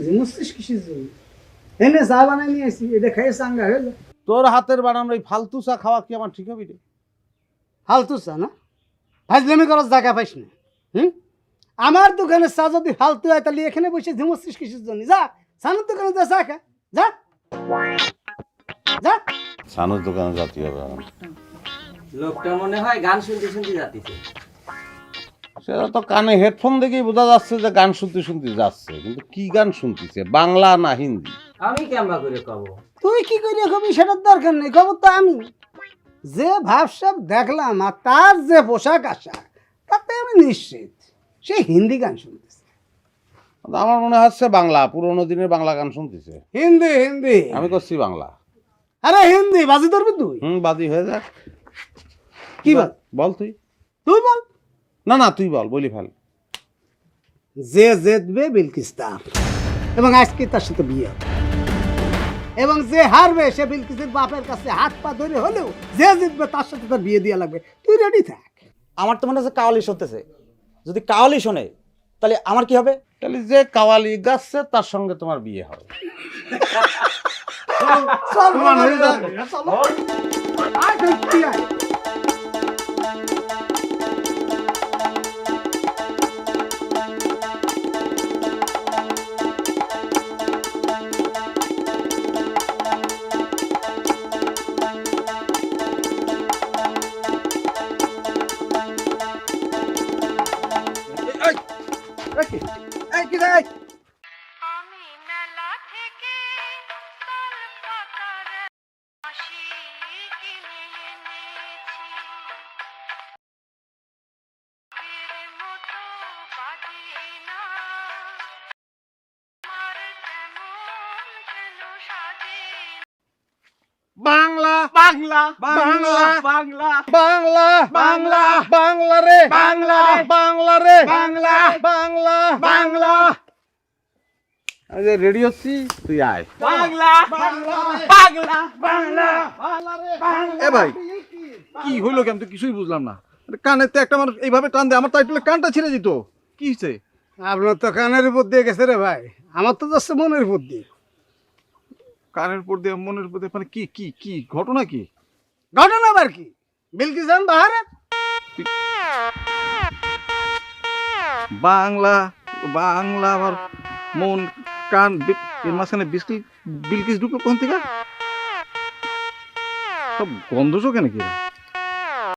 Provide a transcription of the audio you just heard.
ঝিমুচ্ছিস কিসের জন্য? এনে চা বানাই নিয়ে আসি, এটা খেয়ে চাঙ্গা হয়ে যা। তোর হাতের বানানো এই ফালতু চা খাওয়া কি আমার ঠিক হবে রে? ফালতু চা না, ফাজলামি করার জায়গা পাইস না। আমার দোকানের চা যদি ফালতু হয় তাহলে এখানে বসে ঝিমুচ্ছিস কিসের জন্য? যা সানুর দোকানে যা চা খা, যা যা। সানুর দোকানে যাতে হবে আমার। লোকটা মনে হয় গান শুনতে শুনতে যাতিছে। সেটা তো কানে হেডফোন দেখেই বোঝা যাচ্ছে যে গান শুনতে শুনতে যাচ্ছে, কিন্তু কি গান শুনতেছে, বাংলা না হিন্দি? আমি কেমবা করে কব? তুই কি করে খবি সেটার দরকার নেই, খবর তো আমি। যে ভাবসাব দেখলাম আর তার যে পোশাক আশাক, তাতে আমি নিশ্চিত সে হিন্দি গান শুনতেছে। আমার মনে হচ্ছে বাংলা, পুরোনো দিনের বাংলা গান শুনতেছে। হিন্দি হিন্দি, আমি করছি বাংলা। আরে হিন্দি বাজি ধরবি তুই? বাদি হয়ে যাক। কি বল? বল তুই। তুই বল। না না, তুই বল, বলি ফেল। যে জিতবে বিলকিস তার, এবং আজকে তার সাথে বিয়ে হবে। এবং যে হারবে সে বিলকিসের বাপের কাছে হাত পা ধরে হলেও যে জিতবে তার সাথে তার বিয়ে দেওয়া লাগবে। তুই রেডি থাক। আমার তো মনে হচ্ছে কাওয়ালি শুনতেছে। যদি কাওয়ালি শোনে তাহলে আমার কি হবে? তাহলে যে কাওয়ালি গাচ্ছে তার সঙ্গে তোমার বিয়ে হবে। চল চলো। আয় তুই আয়। আমি মেলা থেকে কলকাতার হাসি কিনে এনেছি, এর মতো বাজে না আমার তেমন কেন সাজে। বাংলা বাংলা বাংলা বাংলা বাংলা বাংলা বাংলা রে বাংলা বাংলা রে বাংলা বাংলা বাংলা আমি যে রেডি হচ্ছি, তুই আয়। বাংলা বাংলা বাংলা বাংলা এ ভাই, কি হইলো কেমন তো কিছুই বুঝলাম না। কানেতে একটা মানুষ এইভাবে টান দেয়, আমার তো একটু কানটা ছিঁড়ে যেত। কি হয়েছে? আপনার তো কানের উপর দিয়ে গেছে রে ভাই, আমার তো যাচ্ছে মনের উপর দিয়ে। কানের উপর দিয়ে মনের উপর দিয়ে, মানে কি কি কি ঘটনা কি? ঘটনা আবার কি? বিলকিস জান বাহারে বাংলা বাংলা আমার মন কান এর মাঝখানে বিলকিস ঢুকলো কোন থেকে? সব গন্ধ চোখে নাকি?